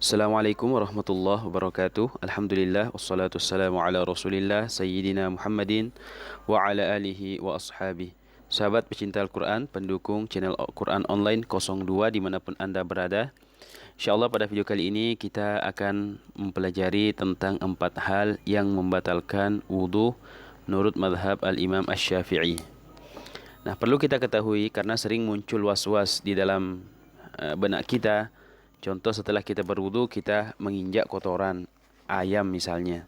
Assalamualaikum warahmatullahi wabarakatuh. Alhamdulillah wassalatu wassalamu ala Rasulillah Sayyidina Muhammadin wa ala alihi wa ashabihi. Sahabat pecinta Al-Quran, pendukung channel Al-Quran Online 02 dimanapun Anda berada. InsyaAllah pada video kali ini kita akan mempelajari tentang 4 hal yang membatalkan wudhu menurut madhab Al-Imam Asy-Syafi'i. Nah, perlu kita ketahui karena sering muncul was-was di dalam benak kita. Contoh, setelah kita berwudu kita menginjak kotoran ayam misalnya,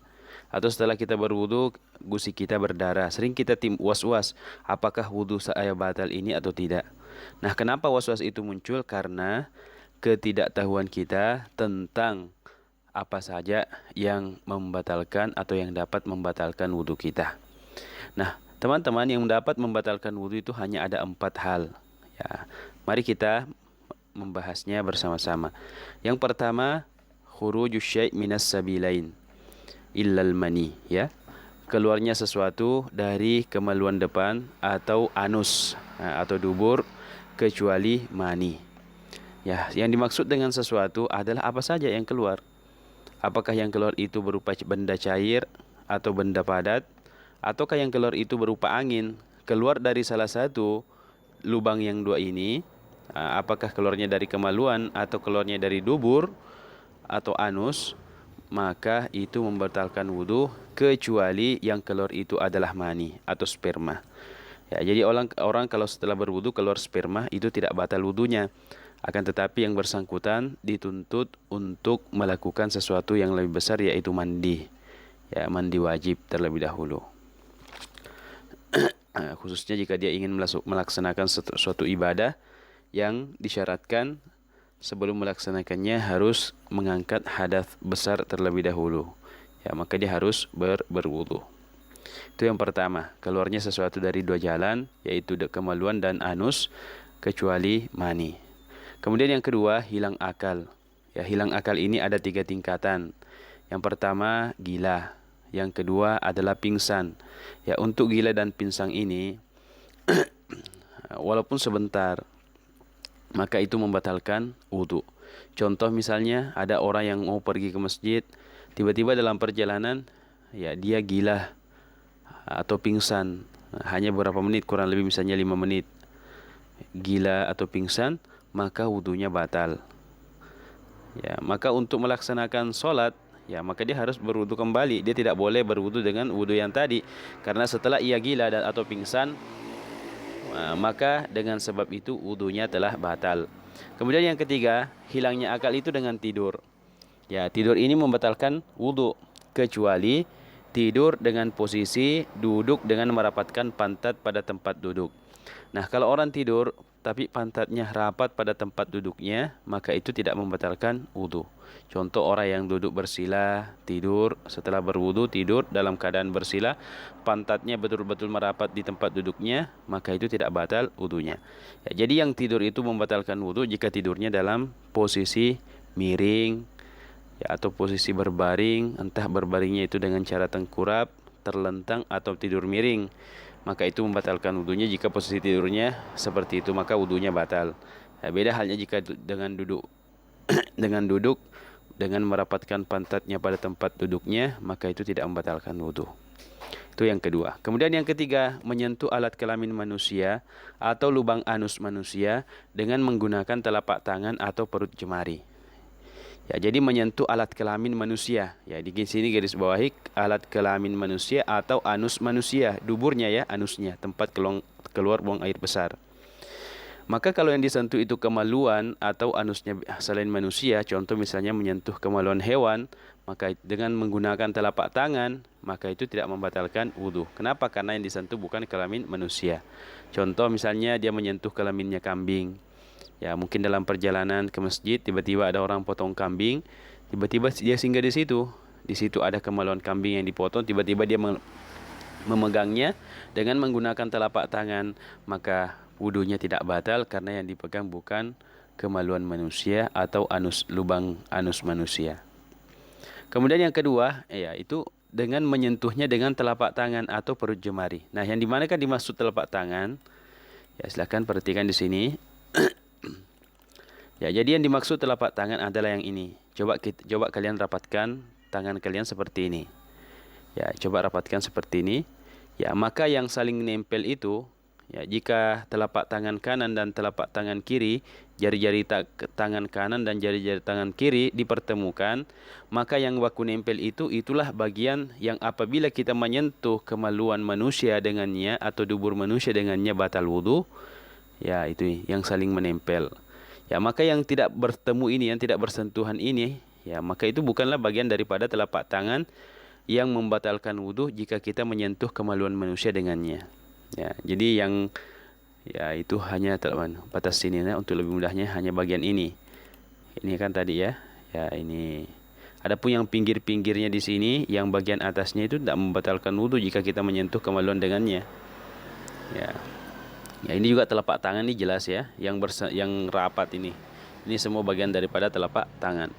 atau setelah kita berwudu gusi kita berdarah. Sering kita was-was, apakah wudu saya batal ini atau tidak. Nah, kenapa was-was itu muncul? Karena ketidaktahuan kita tentang apa saja yang membatalkan atau yang dapat membatalkan wudu kita. Nah, teman-teman, yang dapat membatalkan wudu itu hanya ada 4 hal. Ya, mari kita membahasnya bersama-sama. Yang pertama, khurujus syai' minas sabilain illal mani, ya. Keluarnya sesuatu dari kemaluan depan atau anus atau dubur kecuali mani. Ya, yang dimaksud dengan sesuatu adalah apa saja yang keluar. Apakah yang keluar itu berupa benda cair atau benda padat, ataukah yang keluar itu berupa angin? Keluar dari salah satu lubang yang dua ini, apakah keluarnya dari kemaluan atau keluarnya dari dubur atau anus, maka itu membatalkan wudhu kecuali yang keluar itu adalah mani atau sperma. Ya, jadi orang kalau setelah berwudhu keluar sperma itu tidak batal wudhunya. Akan tetapi yang bersangkutan dituntut untuk melakukan sesuatu yang lebih besar, yaitu mandi. Ya, mandi wajib terlebih dahulu. Khususnya jika dia ingin melaksanakan suatu ibadah yang disyaratkan sebelum melaksanakannya harus mengangkat hadas besar terlebih dahulu. Ya, maka dia harus berwudu. Itu yang pertama, keluarnya sesuatu dari dua jalan, yaitu kemaluan dan anus, kecuali mani. Kemudian yang kedua, hilang akal. Ya, hilang akal ini ada 3 tingkatan. Yang pertama, gila. Yang kedua adalah pingsan. Ya, untuk gila dan pingsan ini walaupun sebentar, maka itu membatalkan wudhu. Contoh misalnya ada orang yang mau pergi ke masjid, tiba-tiba dalam perjalanan ya dia gila atau pingsan, hanya beberapa menit, kurang lebih misalnya 5 menit. Gila atau pingsan, maka wudhunya batal. Ya, maka untuk melaksanakan sholat, ya maka dia harus berwudu kembali. Dia tidak boleh berwudu dengan wudu yang tadi, karena setelah ia gila dan atau pingsan, maka dengan sebab itu wudunya telah batal. Kemudian yang ketiga, hilangnya akal itu dengan tidur. Ya, tidur ini membatalkan wudu kecuali tidur dengan posisi duduk dengan merapatkan pantat pada tempat duduk. Nah, kalau orang tidur tapi pantatnya rapat pada tempat duduknya, maka itu tidak membatalkan wudu. Contoh, orang yang duduk bersila, tidur, setelah berwudu tidur dalam keadaan bersila, pantatnya betul-betul merapat di tempat duduknya, maka itu tidak batal wudunya. Ya, jadi yang tidur itu membatalkan wudu jika tidurnya dalam posisi miring, ya, atau posisi berbaring, entah berbaringnya itu dengan cara tengkurap, terlentang, atau tidur miring. Maka itu membatalkan wudunya. Jika posisi tidurnya seperti itu, maka wudunya batal. Ya, beda halnya jika dengan duduk dengan merapatkan pantatnya pada tempat duduknya, maka itu tidak membatalkan wudu. Itu yang kedua. Kemudian yang ketiga, menyentuh alat kelamin manusia atau lubang anus manusia dengan menggunakan telapak tangan atau perut jemari. Ya, jadi menyentuh alat kelamin manusia. Ya, di sini garis bawahi alat kelamin manusia atau anus manusia, duburnya ya, anusnya, tempat keluar buang air besar. Maka kalau yang disentuh itu kemaluan atau anusnya selain manusia, contoh misalnya menyentuh kemaluan hewan, maka dengan menggunakan telapak tangan, maka itu tidak membatalkan wudu. Kenapa? Karena yang disentuh bukan kelamin manusia. Contoh misalnya dia menyentuh kelaminnya kambing. Ya, mungkin dalam perjalanan ke masjid tiba-tiba ada orang potong kambing, tiba-tiba dia singgah di situ. Di situ ada kemaluan kambing yang dipotong, tiba-tiba dia memegangnya dengan menggunakan telapak tangan, maka wudunya tidak batal karena yang dipegang bukan kemaluan manusia atau lubang anus manusia. Kemudian yang kedua, ya itu dengan menyentuhnya dengan telapak tangan atau perut jemari. Nah, yang dimanakah dimaksud telapak tangan? Ya, silakan perhatikan di sini. Ya, jadi yang dimaksud telapak tangan adalah yang ini. Coba kalian rapatkan tangan kalian seperti ini. Ya, coba rapatkan seperti ini. Ya, maka yang saling nempel itu, ya, jika telapak tangan kanan dan telapak tangan kiri, jari-jari tangan kanan dan jari-jari tangan kiri dipertemukan, maka yang baku nempel itu, itulah bagian yang apabila kita menyentuh kemaluan manusia dengannya atau dubur manusia dengannya batal wudu. Ya, itu yang saling menempel. Ya, maka yang tidak bertemu ini, yang tidak bersentuhan ini, ya, maka itu bukanlah bagian daripada telapak tangan yang membatalkan wudu jika kita menyentuh kemaluan manusia dengannya. Ya, jadi yang ya itu hanya batas sini ya, untuk lebih mudahnya hanya bagian ini. Ini kan tadi ya. Ya, ini. Adapun yang pinggir-pinggirnya di sini, yang bagian atasnya itu tidak membatalkan wudu jika kita menyentuh kemaluan dengannya. Ya. Ya, ini juga telapak tangan ini jelas ya, yang rapat ini. Ini semua bagian daripada telapak tangan.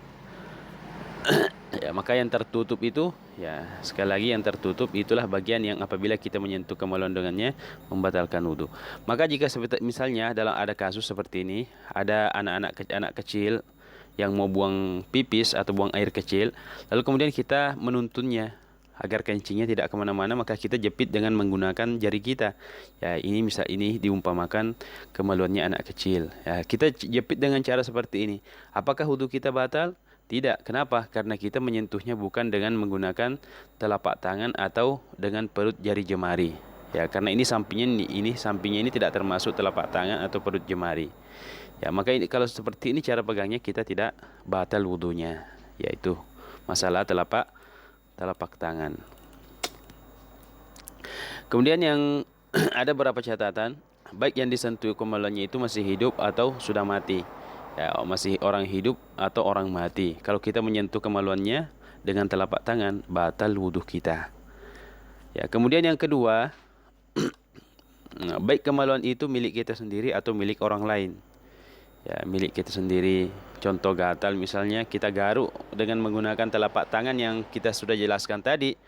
Ya, maka yang tertutup itu, ya sekali lagi yang tertutup itulah bagian yang apabila kita menyentuh kemaluan dengannya membatalkan wudu. Maka jika misalnya dalam ada kasus seperti ini, ada anak kecil yang mau buang pipis atau buang air kecil, lalu kemudian kita menuntunnya agar kencingnya tidak kemana-mana, maka kita jepit dengan menggunakan jari kita. Ya, ini diumpamakan kemaluannya anak kecil. Ya, kita jepit dengan cara seperti ini. Apakah wudu kita batal? Tidak. Kenapa? Karena kita menyentuhnya bukan dengan menggunakan telapak tangan atau dengan perut jari jemari. Ya, karena ini sampingnya ini tidak termasuk telapak tangan atau perut jemari. Ya, maka ini kalau seperti ini cara pegangnya kita tidak batal wudunya. Yaitu masalah telapak tangan. Kemudian yang ada beberapa catatan, baik yang disentuh kemaluannya itu masih hidup atau sudah mati. Ya, masih orang hidup atau orang mati. Kalau kita menyentuh kemaluannya dengan telapak tangan, batal wudu kita. Ya, kemudian yang kedua, baik kemaluan itu milik kita sendiri atau milik orang lain. Ya, milik kita sendiri. Contoh gatal misalnya, kita garuk dengan menggunakan telapak tangan yang kita sudah jelaskan tadi,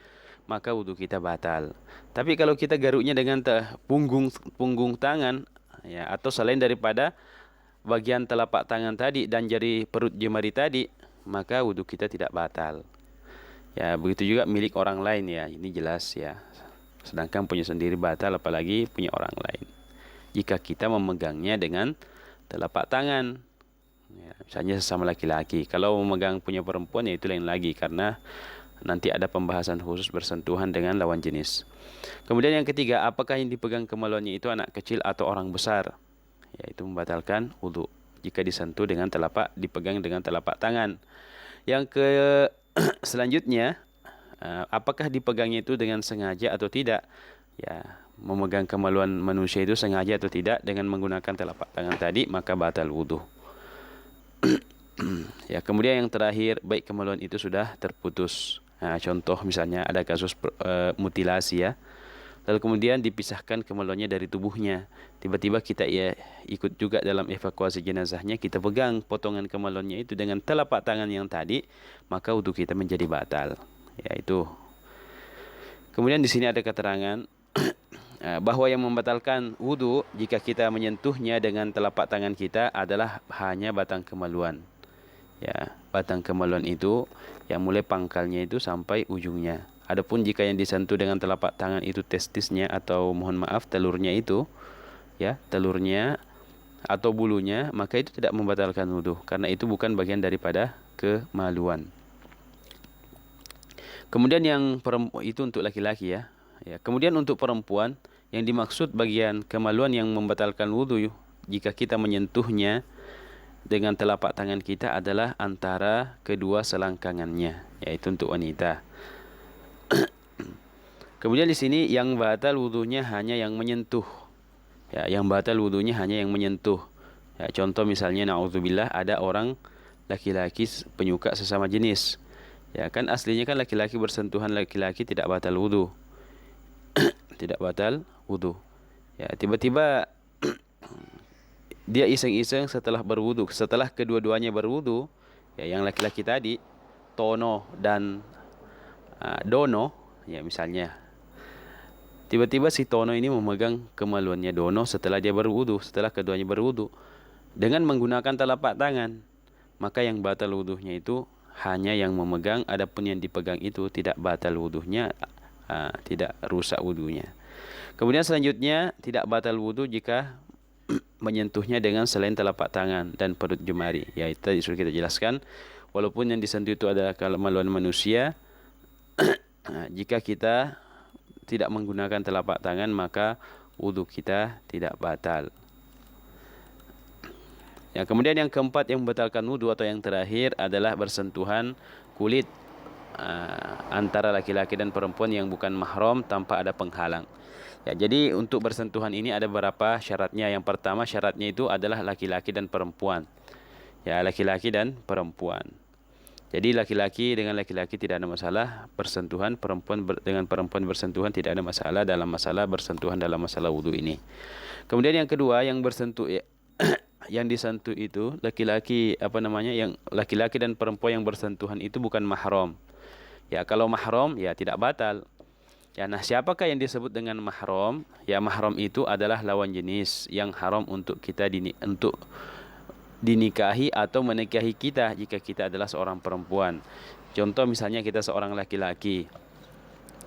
maka wudu kita batal. Tapi kalau kita garuknya dengan punggung tangan, ya, atau selain daripada bagian telapak tangan tadi dan jari perut jemari tadi, maka wudu kita tidak batal. Ya, begitu juga milik orang lain ya, ini jelas ya. Sedangkan punya sendiri batal, apalagi punya orang lain. Jika kita memegangnya dengan telapak tangan, ya, misalnya sesama laki-laki. Kalau memegang punya perempuan ya itu lain lagi, karena nanti ada pembahasan khusus bersentuhan dengan lawan jenis. Kemudian yang ketiga, apakah yang dipegang kemaluannya itu anak kecil atau orang besar? Yaitu membatalkan wudu jika dipegang dengan telapak tangan. Yang selanjutnya, apakah dipegangnya itu dengan sengaja atau tidak? Ya, memegang kemaluan manusia itu sengaja atau tidak dengan menggunakan telapak tangan tadi, maka batal wudu. Ya, kemudian yang terakhir, baik kemaluan itu sudah terputus. Nah, contoh misalnya ada kasus mutilasi ya. Lalu kemudian dipisahkan kemaluannya dari tubuhnya. Tiba-tiba kita ikut juga dalam evakuasi jenazahnya, kita pegang potongan kemaluannya itu dengan telapak tangan yang tadi, maka wudu kita menjadi batal. Ya, itu. Kemudian di sini ada keterangan bahwa yang membatalkan wudu jika kita menyentuhnya dengan telapak tangan kita adalah hanya batang kemaluan. Ya, batang kemaluan itu yang mulai pangkalnya itu sampai ujungnya. Adapun jika yang disentuh dengan telapak tangan itu testisnya atau mohon maaf telurnya itu, ya, telurnya atau bulunya, maka itu tidak membatalkan wudu karena itu bukan bagian daripada kemaluan. Kemudian yang perempuan itu untuk laki-laki ya. Ya, kemudian untuk perempuan yang dimaksud bagian kemaluan yang membatalkan wudu jika kita menyentuhnya dengan telapak tangan kita adalah antara kedua selangkangannya, yaitu untuk wanita. Kemudian di sini yang batal wudunya hanya yang menyentuh. Ya, yang batal wudunya hanya yang menyentuh. Ya, contoh misalnya naudzubillah ada orang laki-laki penyuka sesama jenis. Ya, kan aslinya kan laki-laki bersentuhan laki-laki tidak batal wudu. Tidak batal wudu. Ya, tiba-tiba dia iseng-iseng setelah berwudu, setelah kedua-duanya berwudu, ya, yang laki-laki tadi Tono dan Dono, ya misalnya, tiba-tiba si Tono ini memegang kemaluannya Dono setelah dia berwudu, setelah keduanya berwudu. dengan menggunakan telapak tangan, maka yang batal wudunya itu hanya yang memegang, adapun yang dipegang itu tidak batal wudunya, tidak rusak wudunya. Kemudian selanjutnya tidak batal wudu jika menyentuhnya dengan selain telapak tangan dan perut jemari. Ya, itu tadi sudah kita jelaskan. Walaupun yang disentuh itu adalah kemaluan manusia, jika kita tidak menggunakan telapak tangan maka wudu kita tidak batal. Ya, kemudian yang keempat yang membatalkan wudu atau yang terakhir adalah bersentuhan kulit antara laki-laki dan perempuan yang bukan mahram tanpa ada penghalang. Ya, jadi untuk bersentuhan ini ada beberapa syaratnya. Yang pertama syaratnya itu adalah laki-laki dan perempuan. Ya, laki-laki dan perempuan. Jadi laki-laki dengan laki-laki tidak ada masalah bersentuhan, perempuan dengan perempuan bersentuhan tidak ada masalah dalam masalah bersentuhan dalam masalah wudu ini. Kemudian yang kedua yang bersentuh yang disentuh itu laki-laki yang laki-laki dan perempuan yang bersentuhan itu bukan mahram. Ya, kalau mahram ya tidak batal. Ya, nah siapakah yang disebut dengan mahram? Ya, mahram itu adalah lawan jenis yang haram untuk kita dinikahi atau menikahi kita jika kita adalah seorang perempuan. Contoh misalnya kita seorang laki-laki,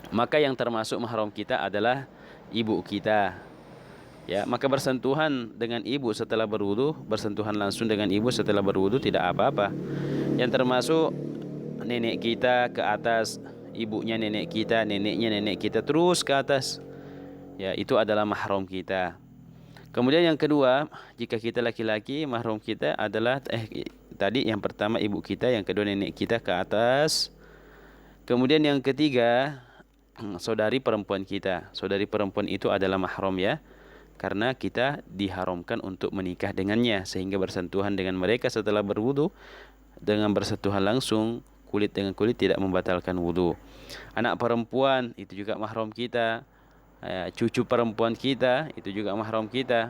maka yang termasuk mahram kita adalah ibu kita. Ya, maka bersentuhan dengan ibu setelah berwudu, bersentuhan langsung dengan ibu setelah berwudu tidak apa-apa. Yang termasuk nenek kita ke atas, ibunya nenek kita, neneknya nenek kita terus ke atas. Ya, itu adalah mahram kita. Kemudian yang kedua, jika kita laki-laki, mahram kita adalah tadi yang pertama ibu kita, yang kedua nenek kita ke atas. Kemudian yang ketiga, saudari perempuan kita. Saudari perempuan itu adalah mahram ya. Karena kita diharamkan untuk menikah dengannya, sehingga bersentuhan dengan mereka setelah berwudu dengan bersentuhan langsung kulit dengan kulit tidak membatalkan wudu. Anak perempuan itu juga mahram kita. Cucu perempuan kita itu juga mahram kita.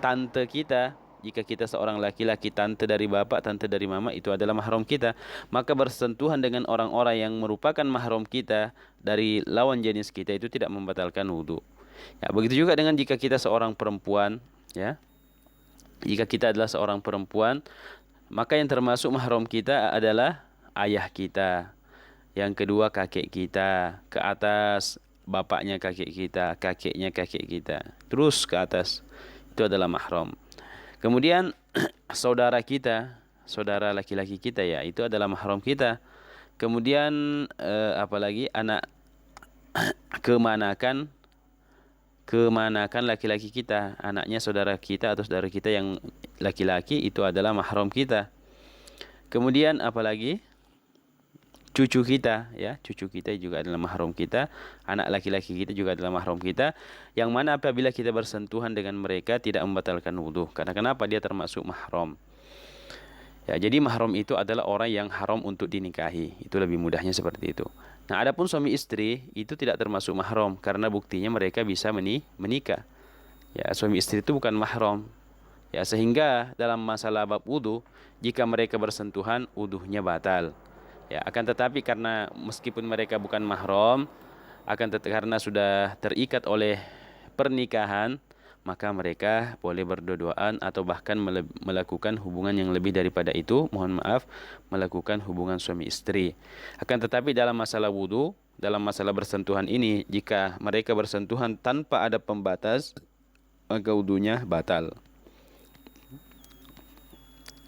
Tante kita, jika kita seorang laki-laki, tante dari bapak, tante dari mama, itu adalah mahram kita. Maka bersentuhan dengan orang-orang yang merupakan mahram kita dari lawan jenis kita itu tidak membatalkan wudu. Ya, begitu juga dengan jika kita seorang perempuan, ya. Jika kita adalah seorang perempuan, maka yang termasuk mahram kita adalah ayah kita. Yang kedua kakek kita, ke atas bapaknya kakek kita, kakeknya kakek kita, terus ke atas. Itu adalah mahram. Kemudian saudara kita, saudara laki-laki kita ya, itu adalah mahram kita. Kemudian apalagi anak kemanakan laki-laki kita, anaknya saudara kita atau saudara kita yang laki-laki itu adalah mahram kita. Kemudian apalagi cucu kita ya, cucu kita juga adalah mahram kita, anak laki-laki kita juga adalah mahram kita, yang mana apabila kita bersentuhan dengan mereka tidak membatalkan wudu. Karena kenapa? Dia termasuk mahram. Ya, jadi mahram itu adalah orang yang haram untuk dinikahi. Itu lebih mudahnya seperti itu. Nah, adapun suami istri itu tidak termasuk mahram karena buktinya mereka bisa menikah. Ya, suami istri itu bukan mahram. Ya, sehingga dalam masalah bab wudu, jika mereka bersentuhan, wudunya batal. Ya, akan tetapi karena meskipun mereka bukan mahram, karena sudah terikat oleh pernikahan, maka mereka boleh berduaan atau bahkan melakukan hubungan yang lebih daripada itu, mohon maaf, melakukan hubungan suami istri. Akan tetapi dalam masalah wudu, dalam masalah bersentuhan ini, jika mereka bersentuhan tanpa ada pembatas, maka wudunya batal.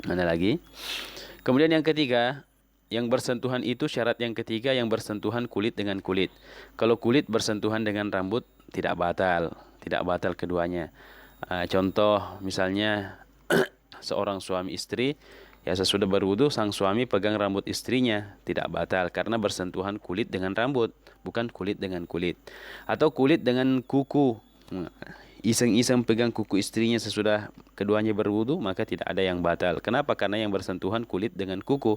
Mana lagi? Kemudian yang ketiga, yang bersentuhan itu syarat yang ketiga yang bersentuhan kulit dengan kulit. Kalau kulit bersentuhan dengan rambut tidak batal, tidak batal keduanya. Contoh misalnya seorang suami istri, ya sesudah berwudu sang suami pegang rambut istrinya, tidak batal karena bersentuhan kulit dengan rambut, bukan kulit dengan kulit. Atau kulit dengan kuku, iseng-iseng pegang kuku istrinya sesudah keduanya berwudu, maka tidak ada yang batal. Kenapa? Karena yang bersentuhan kulit dengan kuku.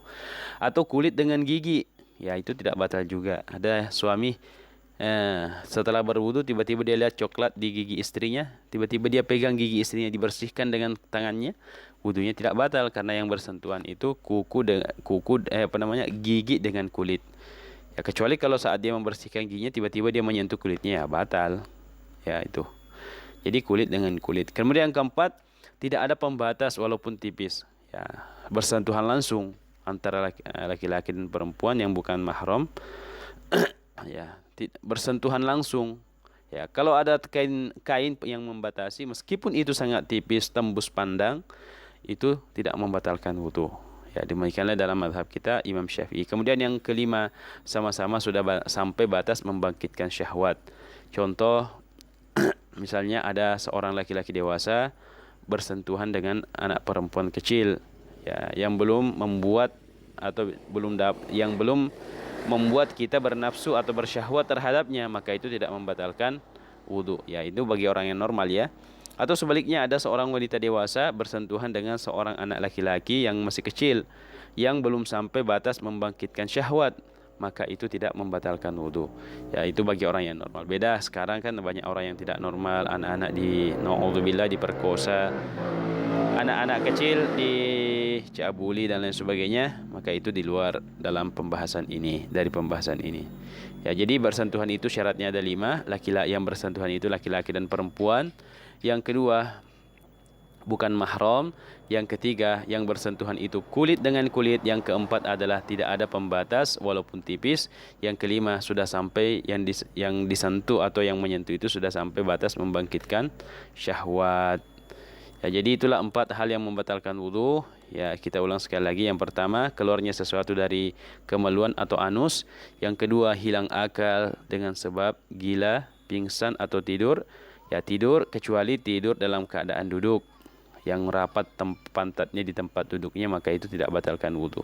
Atau kulit dengan gigi, ya itu tidak batal juga. Ada suami setelah berwudu tiba-tiba dia lihat coklat di gigi istrinya, tiba-tiba dia pegang gigi istrinya dibersihkan dengan tangannya, wudunya tidak batal karena yang bersentuhan itu gigi dengan kulit. Ya, kecuali kalau saat dia membersihkan giginya tiba-tiba dia menyentuh kulitnya, ya batal. Ya itu. Jadi kulit dengan kulit. Kemudian yang keempat, tidak ada pembatas walaupun tipis. Ya, bersentuhan langsung antara laki-laki dan perempuan yang bukan mahram. Ya, bersentuhan langsung. Ya, kalau ada kain yang membatasi, meskipun itu sangat tipis, tembus pandang, itu tidak membatalkan wudu. Ya, demikianlah dalam mazhab kita Imam Syafi'i. Kemudian yang kelima, sama-sama sudah sampai batas membangkitkan syahwat. Contoh, misalnya ada seorang laki-laki dewasa bersentuhan dengan anak perempuan kecil, ya, yang belum membuat atau yang belum membuat kita bernafsu atau bersyahwat terhadapnya, maka itu tidak membatalkan wudu. Ya, itu bagi orang yang normal ya. Atau sebaliknya, ada seorang wanita dewasa bersentuhan dengan seorang anak laki-laki yang masih kecil, yang belum sampai batas membangkitkan syahwat, maka itu tidak membatalkan wudu. Ya, itu bagi orang yang normal. Beda sekarang kan banyak orang yang tidak normal, anak-anak naudzubillah diperkosa, anak-anak kecil dicabuli dan lain sebagainya, maka itu di luar dalam pembahasan ini, dari pembahasan ini. Ya, jadi bersentuhan itu syaratnya ada 5. Laki-laki yang bersentuhan itu laki-laki dan perempuan. Yang kedua, bukan mahram. Yang ketiga, yang bersentuhan itu kulit dengan kulit. Yang keempat adalah tidak ada pembatas walaupun tipis. Yang kelima, sudah sampai yang disentuh atau yang menyentuh itu sudah sampai batas membangkitkan syahwat. Ya, jadi itulah 4 hal yang membatalkan wudu. Ya, kita ulang sekali lagi. Yang pertama, keluarnya sesuatu dari kemaluan atau anus. Yang kedua, hilang akal dengan sebab gila, pingsan atau tidur. Ya, tidur kecuali tidur dalam keadaan duduk yang rapat pantatnya di tempat duduknya, maka itu tidak batalkan wudu.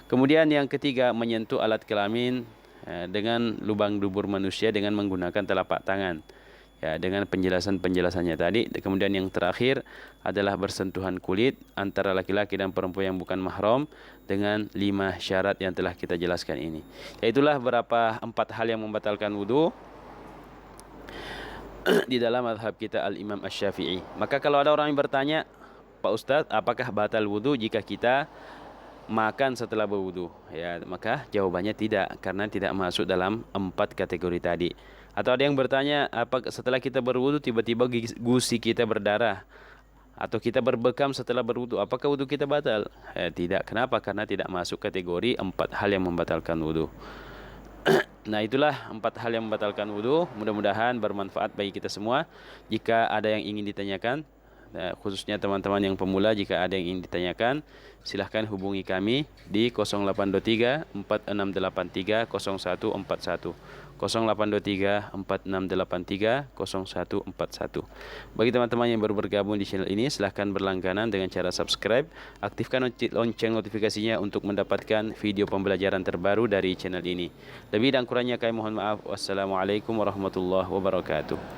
Kemudian yang ketiga, menyentuh alat kelamin dengan lubang dubur manusia dengan menggunakan telapak tangan. Ya, dengan penjelasannya tadi. Kemudian yang terakhir adalah bersentuhan kulit antara laki-laki dan perempuan yang bukan mahram dengan 5 syarat yang telah kita jelaskan ini. Ya, itulah beberapa 4 hal yang membatalkan wudu di dalam mazhab kita Al-Imam Asy-Syafi'i. Maka kalau ada orang yang bertanya, Pak Ustadz, apakah batal wudu jika kita makan setelah berwudu? Ya, maka jawabannya tidak, karena tidak masuk dalam 4 kategori tadi. Atau ada yang bertanya, apa setelah kita berwudu tiba-tiba gusi kita berdarah, atau kita berbekam setelah berwudu, apakah wudu kita batal? Tidak. Kenapa? Karena tidak masuk kategori 4 hal yang membatalkan wudu. Nah, itulah 4 hal yang membatalkan wudu. Mudah-mudahan bermanfaat bagi kita semua. Jika ada yang ingin ditanyakan, khususnya teman-teman yang pemula, jika ada yang ingin ditanyakan, silahkan hubungi kami di 0823 4683 0141, 0823 4683 0141. Bagi teman-teman yang baru bergabung di channel ini, silahkan berlangganan dengan cara subscribe, aktifkan lonceng notifikasinya untuk mendapatkan video pembelajaran terbaru dari channel ini. Lebih dan kurangnya kami mohon maaf. Wassalamualaikum warahmatullahi wabarakatuh.